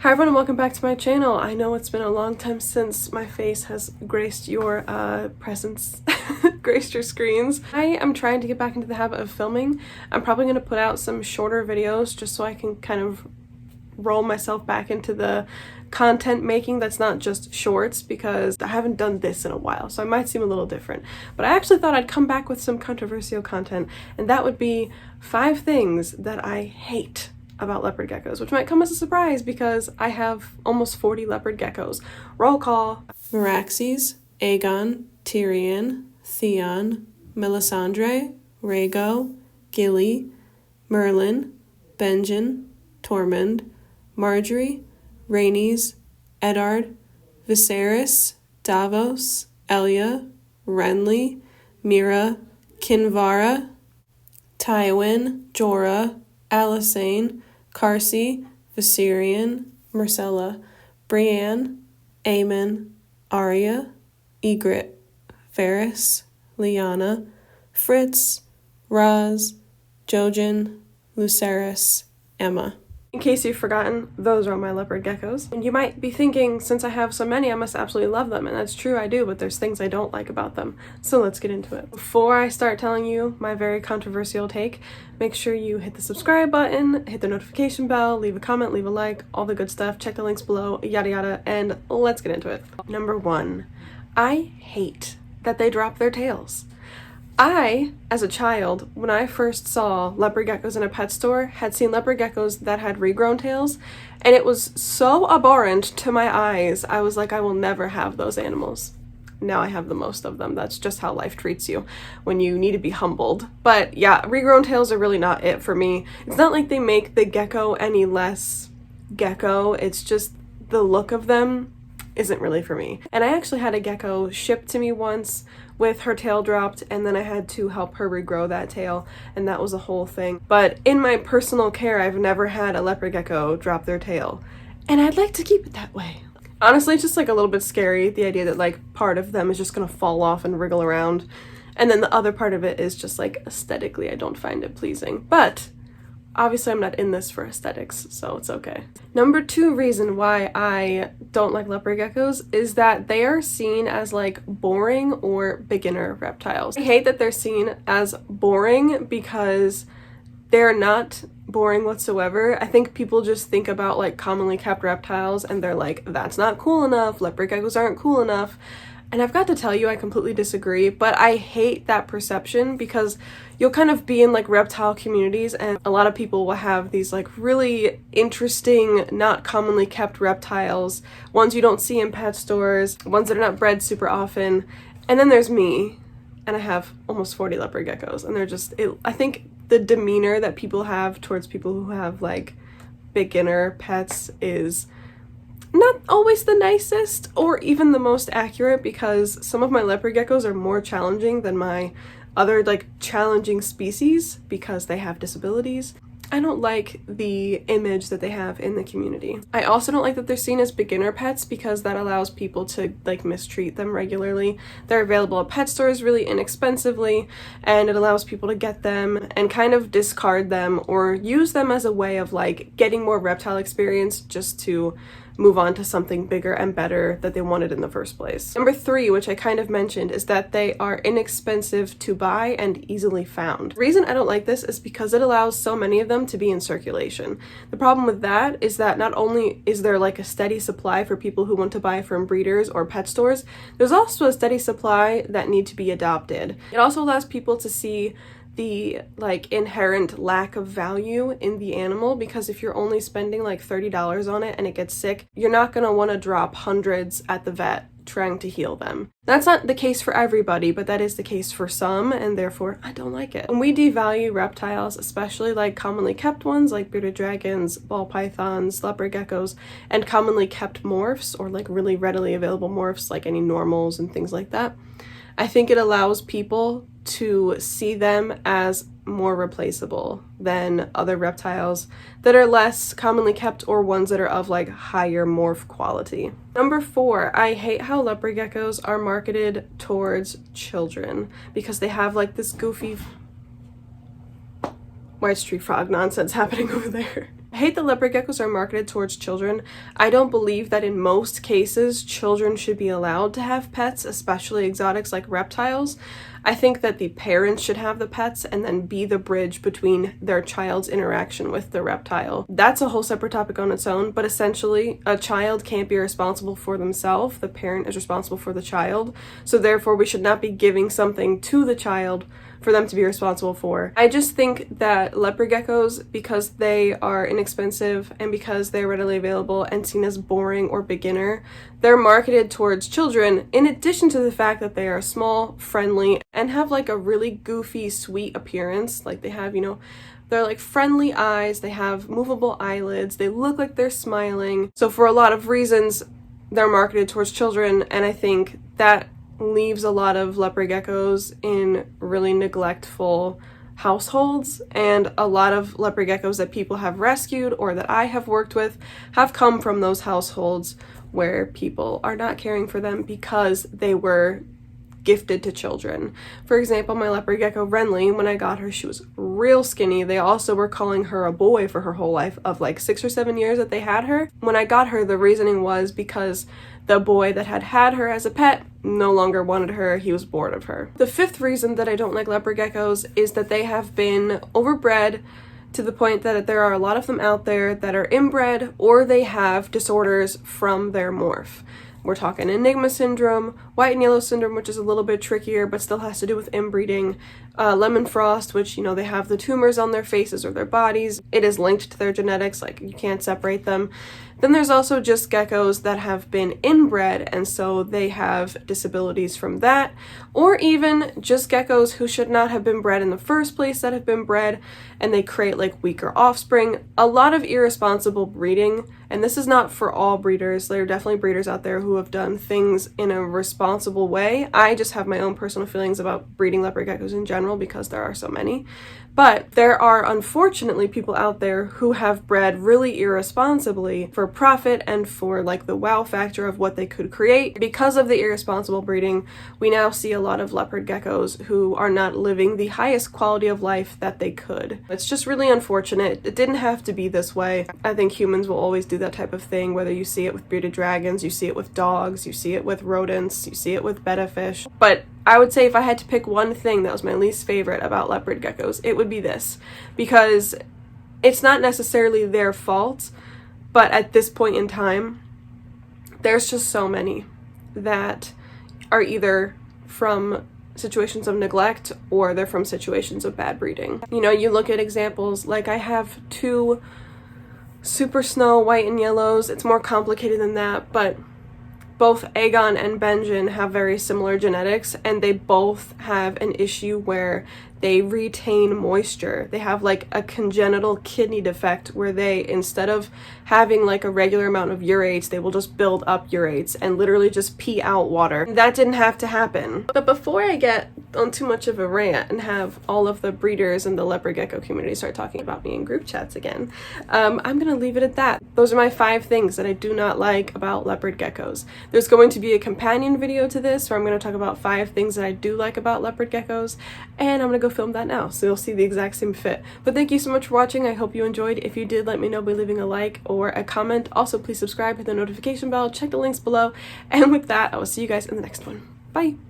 Hi everyone, welcome back to my channel. I know it's been a long time since my face has graced your presence, graced your screens. I am trying to get back into the habit of filming. I'm probably going to put out some shorter videos just so I can kind of roll myself back into the content making that's not just shorts, because I haven't done this in a while, so I might seem a little different. But I actually thought I'd come back with some controversial content, and that would be 5 things that I hate about leopard geckos, which might come as a surprise because I have almost 40 leopard geckos. Roll call. Meraxes, Aegon, Tyrion, Theon, Melisandre, Rhaego, Gilly, Merlin, Benjen, Tormund, Marjorie, Rhaenys, Eddard, Viserys, Davos, Elia, Renly, Mira, Kinvara, Tywin, Jorah, Alysanne, Carsey, Viserion, Myrcella, Brienne, Aemon, Arya, Ygritte, Varys, Lyanna, Fritz, Raz, Jojen, Lucerys, Emma. In case you've forgotten, those are my leopard geckos. And you might be thinking, since I have so many, I must absolutely love them. And that's true, I do, but there's things I don't like about them. So let's get into it. Before I start telling you my very controversial take, make sure you hit the subscribe button, hit the notification bell, leave a comment, leave a like, all the good stuff. Check the links below, yada yada, and let's get into it. Number 1, I hate that they drop their tails. I, as a child, when I first saw leopard geckos in a pet store, had seen leopard geckos that had regrown tails, and it was so abhorrent to my eyes. I was like, I will never have those animals. Now I have the most of them. That's just how life treats you when you need to be humbled. But yeah, regrown tails are really not it for me. It's not like they make the gecko any less gecko. It's just the look of them isn't really for me. And I actually had a gecko shipped to me once with her tail dropped, and then I had to help her regrow that tail, and that was a whole thing. But in my personal care, I've never had a leopard gecko drop their tail, and I'd like to keep it that way. Honestly, it's just like a little bit scary, the idea that like part of them is just gonna fall off and wriggle around, and then the other part of it is just like aesthetically I don't find it pleasing. But obviously I'm not in this for aesthetics, so it's okay. Number 2 reason why I don't like leopard geckos is that they are seen as like boring or beginner reptiles. I hate that they're seen as boring because they're not boring whatsoever. I think people just think about like commonly kept reptiles and they're like, that's not cool enough, leopard geckos aren't cool enough. And I've got to tell you, I completely disagree, but I hate that perception because you'll kind of be in like reptile communities and a lot of people will have these like really interesting, not commonly kept reptiles, ones you don't see in pet stores, ones that are not bred super often. And then there's me, and I have almost 40 leopard geckos, and they're just, I think the demeanor that people have towards people who have like beginner pets is not always the nicest or even the most accurate, because some of my leopard geckos are more challenging than my other like challenging species because they have disabilities. I don't like the image that they have in the community. I also don't like that they're seen as beginner pets because that allows people to like mistreat them regularly. They're available at pet stores really inexpensively, and it allows people to get them and kind of discard them or use them as a way of like getting more reptile experience just to move on to something bigger and better that they wanted in the first place. Number 3, which I kind of mentioned, is that they are inexpensive to buy and easily found. The reason I don't like this is because it allows so many of them to be in circulation. The problem with that is that not only is there like a steady supply for people who want to buy from breeders or pet stores, there's also a steady supply that need to be adopted. It also allows people to see the like inherent lack of value in the animal, because if you're only spending like $30 on it and it gets sick, you're not going to want to drop hundreds at the vet trying to heal them. That's not the case for everybody, but that is the case for some, and therefore I don't like it. When we devalue reptiles, especially like commonly kept ones like bearded dragons, ball pythons, leopard geckos, and commonly kept morphs or like really readily available morphs like any normals and things like that, I think it allows people to see them as more replaceable than other reptiles that are less commonly kept or ones that are of like higher morph quality. Number 4, I hate how leopard geckos are marketed towards children because they have like this goofy white street frog nonsense happening over there. I hate that leopard geckos are marketed towards children. I don't believe that in most cases children should be allowed to have pets, especially exotics like reptiles. I think that the parents should have the pets and then be the bridge between their child's interaction with the reptile. That's a whole separate topic on its own, but essentially a child can't be responsible for themselves. The parent is responsible for the child. So therefore we should not be giving something to the child for them to be responsible for. I just think that leopard geckos, because they are inexpensive and because they're readily available and seen as boring or beginner, they're marketed towards children, in addition to the fact that they are small, friendly, and have like a really goofy, sweet appearance. Like they have, they're like friendly eyes, they have movable eyelids, they look like they're smiling. So for a lot of reasons, they're marketed towards children, and I think that leaves a lot of leopard geckos in really neglectful households, and a lot of leopard geckos that people have rescued or that I have worked with have come from those households where people are not caring for them because they were gifted to children. For example, my leopard gecko Renly, when I got her, she was real skinny. They also were calling her a boy for her whole life of like 6 or 7 years that they had her. When I got her, the reasoning was because the boy that had her as a pet no longer wanted her, he was bored of her. The fifth reason that I don't like leopard geckos is that they have been overbred to the point that there are a lot of them out there that are inbred or they have disorders from their morph. We're talking Enigma syndrome, white and yellow syndrome, which is a little bit trickier but still has to do with inbreeding, lemon frost, which, they have the tumors on their faces or their bodies. It is linked to their genetics, like you can't separate them. Then there's also just geckos that have been inbred, and so they have disabilities from that, or even just geckos who should not have been bred in the first place that have been bred, and they create like weaker offspring. A lot of irresponsible breeding, and this is not for all breeders. There are definitely breeders out there who have done things in a responsible way. I just have my own personal feelings about breeding leopard geckos in general because there are so many. But there are unfortunately people out there who have bred really irresponsibly for profit and for like the wow factor of what they could create. Because of the irresponsible breeding, we now see a lot of leopard geckos who are not living the highest quality of life that they could. It's just really unfortunate. It didn't have to be this way. I think humans will always do that type of thing, whether you see it with bearded dragons, you see it with dogs, you see it with rodents, you see it with betta fish. But I would say if I had to pick one thing that was my least favorite about leopard geckos, it would be this, because it's not necessarily their fault, but at this point in time, there's just so many that are either from situations of neglect or they're from situations of bad breeding. You look at examples, like I have 2 super snow white and yellows. It's more complicated than that, but both Aegon and Benjen have very similar genetics, and they both have an issue where they retain moisture. They have like a congenital kidney defect where they, instead of having like a regular amount of urates, they will just build up urates and literally just pee out water. That didn't have to happen. But before I get on too much of a rant and have all of the breeders in the leopard gecko community start talking about me in group chats again, I'm gonna leave it at that. Those are my 5 things that I do not like about leopard geckos. There's going to be a companion video to this where I'm going to talk about 5 things that I do like about leopard geckos, and I'm gonna go film that now, so you'll see the exact same fit. But thank you so much for watching. I hope you enjoyed. If you did, let me know by leaving a like or a comment. Also, please subscribe, hit the notification bell, check the links below, and with that, I will see you guys in the next one. Bye!